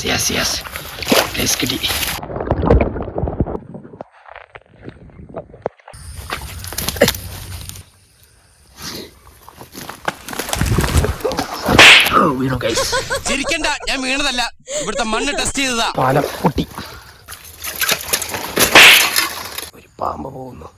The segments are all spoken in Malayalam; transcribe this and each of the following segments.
യെസ് പ്ലേസ് കിട്ടി. വീണു ഗൈസ്. ചിരിക്കണ്ട, ഞാൻ വീണതല്ല, ഇവിടുത്തെ മണ്ണ് ടെസ്റ്റ് ചെയ്തതാ. പാലം പൊട്ടി. ഒരു പാമ്പ് പോകുന്നു.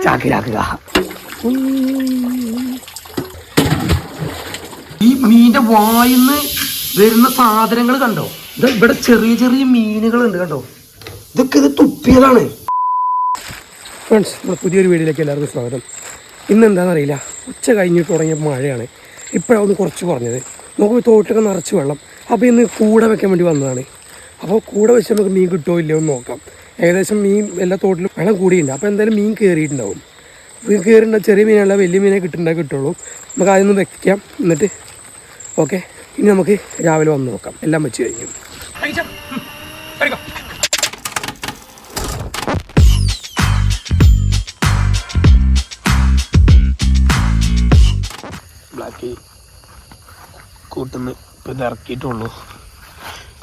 ചാക്കിലാക്കുക. ഈ മീന്റെ വായിന്ന് വരുന്ന സാധനങ്ങൾ കണ്ടോ? ഇവിടെ ചെറിയ ചെറിയ മീനുകളുണ്ട് കണ്ടോ? ഇതൊക്കെ ഇത് തുപ്പിയതാണ്. ഫ്രണ്ട്സ്, നമ്മുടെ പുതിയൊരു വീഡിയോയിലേക്ക് എല്ലാവർക്കും സ്വാഗതം. ഇന്ന് എന്താണെന്നറിയില്ല, ഉച്ച കഴിഞ്ഞിട്ട് തുടങ്ങിയ മഴയാണ്. ഇപ്പോഴാണ് കുറച്ച് കുറഞ്ഞത്. നമുക്ക് തോട്ടിലൊക്കെ നിറച്ച് വെള്ളം. അപ്പോൾ ഇന്ന് കൂട വെക്കാൻ വേണ്ടി വന്നതാണ്. അപ്പോൾ കൂട വെച്ച് നമുക്ക് മീൻ കിട്ടുമോ ഇല്ലയോ എന്ന് നോക്കാം. ഏകദേശം മീൻ എല്ലാ തോട്ടിലും വെള്ളം കൂടിയിട്ടുണ്ട്. അപ്പോൾ എന്തായാലും മീൻ കയറിയിട്ടുണ്ടാവും. മീൻ കയറിയിട്ടുണ്ടാവും. ചെറിയ മീനല്ല, വലിയ മീനെ കിട്ടുള്ളൂ. നമുക്ക് ആദ്യം ഒന്ന് വെക്കാം. എന്നിട്ട് ഓക്കെ, ഇനി നമുക്ക് രാവിലെ വന്ന് നോക്കാം. എല്ലാം വെച്ച് കഴിഞ്ഞു. ബ്ലാക്കി കൂട്ടുന്ന് ഇപ്പം ഇത് ഇറക്കിയിട്ടുള്ളൂ.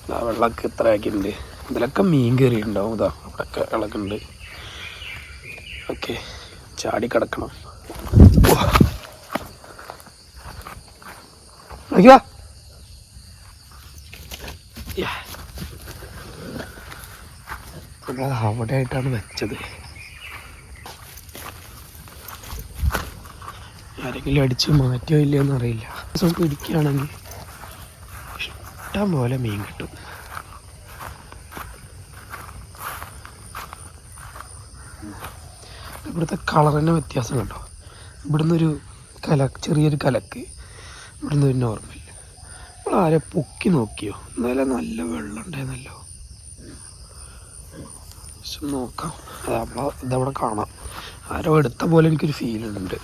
വെള്ളമൊക്കെ ഇത്ര ആക്കിയിട്ടുണ്ട്. ഇതിലൊക്കെ മീൻ കയറിയിട്ടുണ്ടാവും. ഇതാ അവിടെയൊക്കെ ഇളക്കുന്നുണ്ട്. ഓക്കെ, ചാടി കിടക്കണം. അവിടെ ആയിട്ടാണ് വെച്ചത്. ആരെങ്കിലും അടിച്ച് മാറ്റിയോ ഇല്ലയെന്ന് അറിയില്ല. പിടിക്കുകയാണെങ്കിൽ ഇഷ്ടം പോലെ മീൻ കിട്ടും. ഇവിടുത്തെ കളറിന് വ്യത്യാസം കണ്ടോ? ഇവിടുന്ന് ഒരു ചെറിയൊരു കലക്ക്, ഇവിടുന്ന് ഒരു നോർമൽ. നമ്മൾ ആരെ പൊക്കി നോക്കിയോ? എന്നാലും നല്ല വെള്ളം ഉണ്ടായിരുന്നല്ലോ. നോക്കാം. ഇതവിടെ കാണാം. ആരോ എടുത്ത പോലെ എനിക്കൊരു ഫീലുണ്ട്.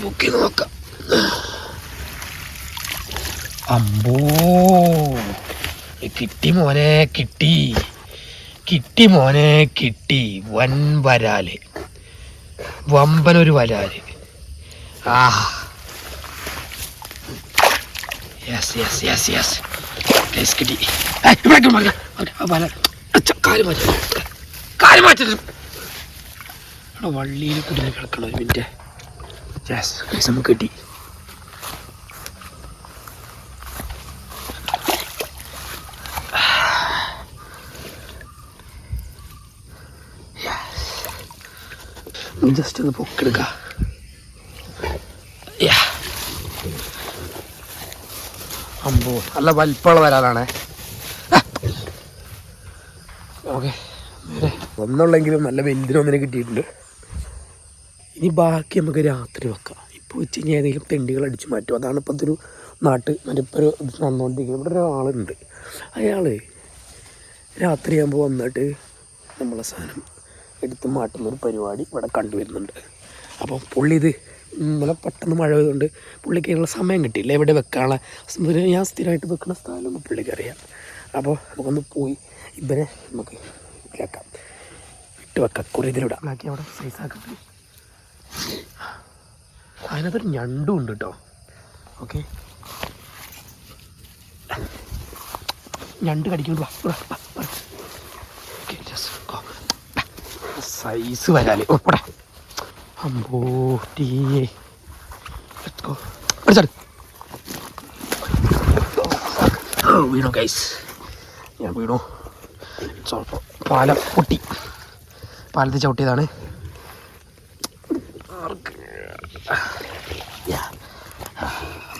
പൊക്കി നോക്കാം. അമ്പോ, കിട്ടി മോനെ, കിട്ടി മോനെ, കിട്ടി. വൻ വരാല്, വമ്പനൊരു വരാല്. ആ യെസ് പ്ലേസ് കിട്ടി. കാല് മാറ്റി വള്ളിയിൽ കുടുങ്ങി കിടക്കണം. ഒരു മിനിറ്റ്. യെസ്, നമുക്ക് കിട്ടി. ജസ്റ്റ് ഒന്ന് പൊക്കെടുക്ക. അമ്പോ, നല്ല വലിപ്പമുള്ള വരാലാണേ. ഓക്കെ, ഒന്നുള്ളെങ്കിലും നല്ല വലുതിനൊന്നിനെ കിട്ടിയിട്ടുണ്ട്. ഇനി ബാക്കി നമുക്ക് രാത്രി വെക്കാം. ഇപ്പോൾ വെച്ച് കഴിഞ്ഞാൽ ഏതെങ്കിലും തെണ്ടികൾ അടിച്ചു മാറ്റും. അതാണ് ഇപ്പോഴത്തെ ഒരു മറ്റേ ഇപ്പോൾ ഒരു നടന്നുകൊണ്ടിരിക്കുന്നത്. ഇവിടെ ഒരാളുണ്ട്. അയാൾ രാത്രിയാകുമ്പോൾ വന്നിട്ട് നമ്മളെ സാധനം എടുത്ത് മാറ്റുന്നൊരു പരിപാടി ഇവിടെ കണ്ടുവരുന്നുണ്ട്. അപ്പോൾ പുള്ളി ഇത് ഇന്നലെ പെട്ടെന്ന് മഴ പെയ്തുകൊണ്ട് പുള്ളിക്ക് അതിനുള്ള സമയം കിട്ടിയില്ല. എവിടെ വെക്കാനുള്ള ഞാൻ സ്ഥിരമായിട്ട് വെക്കുന്ന സ്ഥലമൊന്നും പുള്ളിക്ക് അറിയാം. അപ്പോൾ നമുക്കൊന്ന് പോയി ഇവരെ നമുക്ക് ഇതിലാക്കാം, ഇട്ട് വെക്കാം. കുറേ ഇതിലിടാം. ബാക്കി അവിടെ സൈസാക്കി. അതിനകത്തൊരു ഞണ്ടും ഉണ്ട് കേട്ടോ. ഓക്കെ, ഞണ്ട് കടിക്കുന്നുണ്ട്. സൈസ് വരാല് ഉൾപ്പെടെ. അമ്പോ ടീയേ, വീണു ഗൈസ്, ഞാൻ വീണു. സ്വല്പം പാലം പൊട്ടി. പാലത്തിൽ ചവിട്ടിയതാണ്.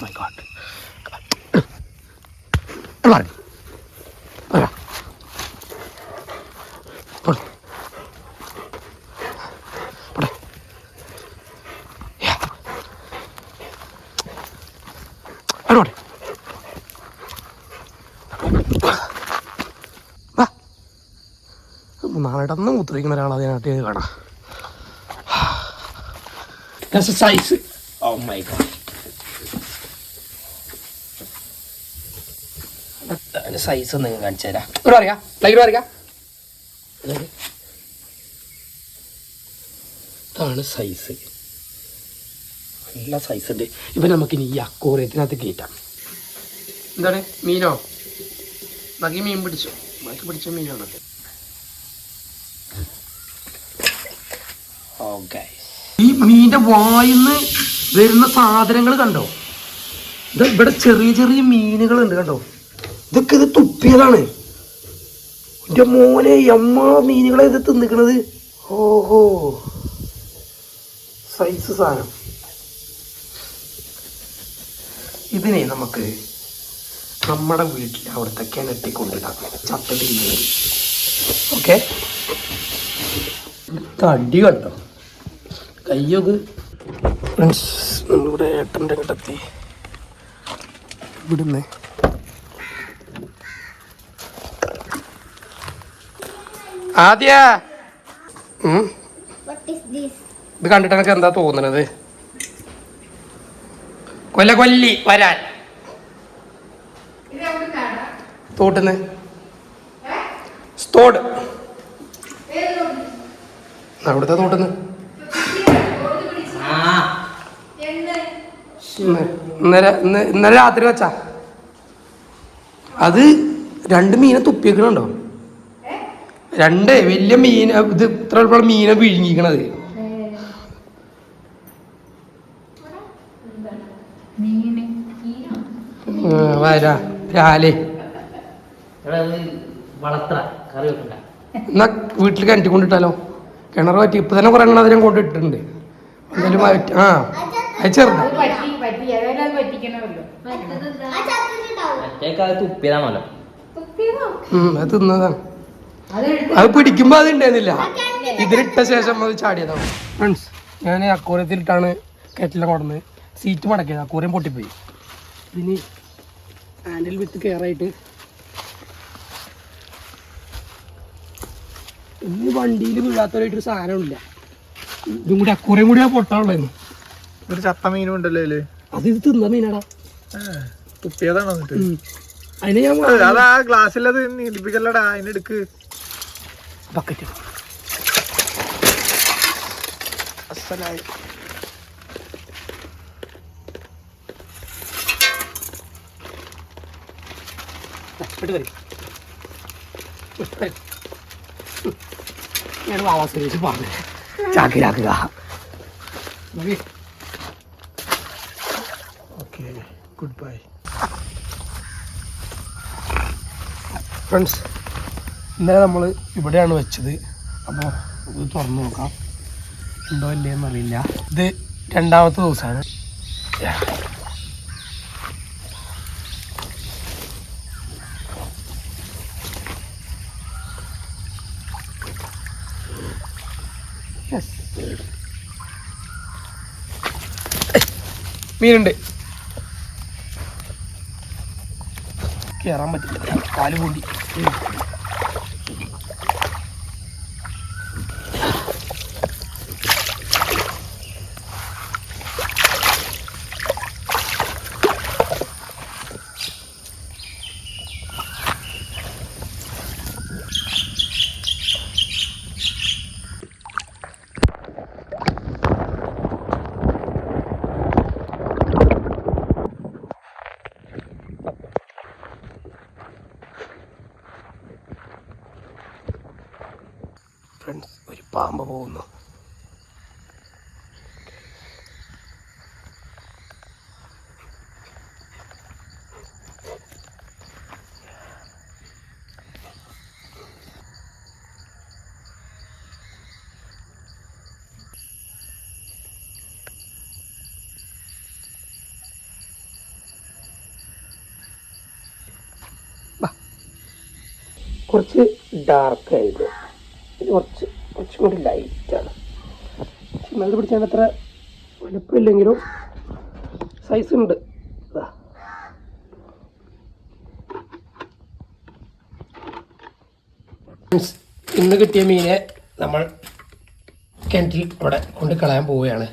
My God. നടന്ന് മുത്തിരിക്കുന്ന ഒരാൾ അതിനായിട്ട് കാണാം. Size. Oh my God, size ഒന്ന് കാണിച്ചു തരാം. ഇവിടെ അറിയാം, ലൈവ് അറിയാം. ഇതാണ് സൈസ്, നല്ല സൈസ് ഉണ്ട്. ഇപ്പം നമുക്കിനി ഈ അക്വേറിയത്തിനകത്ത് കയറ്റാം. എന്താണ് മീനോ? ബാക്കി മീൻ പിടിച്ചോ, ബാക്കി പിടിച്ച മീനാണ്. ഓക്കെ, ഈ മീനിന്റെ വായിന്ന് വരുന്ന സാധനങ്ങൾ കണ്ടോ? ഇത് ഇവിടെ ചെറിയ ചെറിയ മീനുകളുണ്ട് കണ്ടോ? ഇതൊക്കെ ഇത് തുപ്പിയതാണ്. എൻ്റെ മോനെ അമ്മ മീനുകളെ ഇത് തിന്നിക്കണത്. ഓഹോ, സൈസ് സാധനം. ഇതിനെ നമുക്ക് നമ്മുടെ വീട്ടിൽ അവിടുത്തെ കിണറ്റിൽ കൊണ്ടിടാം, ചത്തതില്ല. ഓക്കെ, തടി കണ്ടോ? കയ്യൊക്കെ ഫ്രണ്ട്സ്, നമ്മളിവിടെ ഏട്ടൻ്റെ കിടത്തി ഇവിടുന്ന് ആദ്യ ഇത് കണ്ടിട്ട് എനിക്ക് എന്താ തോന്നുന്നത്? കൊല്ലി വരാൻ തോട്ടുന്ന് തോട് അവിടുത്തെ തോട്ടുന്ന് ഇന്നലെ രാത്രി വെച്ചാ അത് 2 മീനെ തുപ്പിയേക്കണുണ്ടോ? 2 വലിയ മീൻ. ഇത് ഇത്ര എളുപ്പം മീനെ വിഴുങ്ങിക്കണത്. വരാ രാലേ എന്നാ വീട്ടിൽ കിണറ്റി കൊണ്ടിട്ടാലോ? കിണർ പറ്റി ഇപ്പൊ തന്നെ കുറെ എണ്ണം അതിനെ കൊണ്ടിട്ടുണ്ട്. എന്തായാലും ആ അത് ചെറുതാ. അത് തിന്നതാണ്. അത് പിടിക്കുമ്പോ അത് ഉണ്ടായിരുന്നില്ല, ഇതിലിട്ട ശേഷം അത് ചാടിയതാണ്. ഫ്രണ്ട്സ്, ഞാൻ അക്വേറിയത്തിലിട്ടാണ് കെറ്റിലെ കൊടന്ന് സീറ്റ് മടക്കിയത്. അക്വേറിയം പൊട്ടിപ്പോയി. ഇനി ഹാൻഡിൽ വിത്ത് കെയറായിട്ട് ഇന്ന് വണ്ടിയിൽ വീഴാത്തവരായിട്ടൊരു സാധനമില്ല. ഇതും കൂടി അക്വേറിയം കൂടി ആ പൊട്ടാനുള്ളായിരുന്നു. ഒരു ചത്ത മീനും ഉണ്ടല്ലോ. അത് ഇത് തിന്ന മീനാടാ, തുപ്പിയതാണോ? അതിന് ഞാൻ അതാ ഗ്ലാസ്സിലത് നീടിപ്പിക്കല്ലടാ, അതിനെടുക്ക് ബക്കറ്റ്. അസലായി ഞാൻ വാവാസിച്ച് പറഞ്ഞു ചാക്കിലാക്കുക. Okay, good bye friends. ഇന്നലെ നമ്മൾ ഇവിടെയാണ് വെച്ചത്. അപ്പോൾ ഇത് തുറന്നു നോക്കാം, ഉണ്ടോ ഇല്ലയെന്ന് അറിയില്ല. ഇത് 2ാമത്തെ ദിവസമാണ്. മീനുണ്ട്, കയറാൻ പറ്റില്ല, കാല് പൊണ്ടി. ഫ്രണ്ട്സ്, ഒരു പാമ്പ് പോകുന്നു. കുറച്ച് ഡാർക്കായിരുന്നു, ഇത് കുറച്ചും കൂടി ലൈറ്റാണ്. നല്ല പിടിച്ചാൽ അത്ര വലുപ്പമില്ലെങ്കിലും സൈസ് ഉണ്ട്. ഇന്ന് കിട്ടിയ മീനെ നമ്മൾ കിണറ്റിൽ ഇവിടെ കൊണ്ട് കളയാൻ പോവുകയാണ്.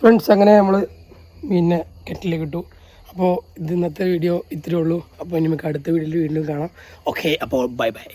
ഫ്രണ്ട്സ് അങ്ങനെ നമ്മൾ മീനിനെ കെറ്റിലേക്ക് ഇട്ടു. അപ്പോൾ ഇത് ഇന്നത്തെ വീഡിയോ ഇത്രയേ ഉള്ളൂ. അപ്പോൾ ഇനി നമുക്ക് അടുത്ത വീഡിയോയിൽ വീണ്ടും കാണാം. ഓക്കെ, അപ്പോൾ ബൈ ബൈ.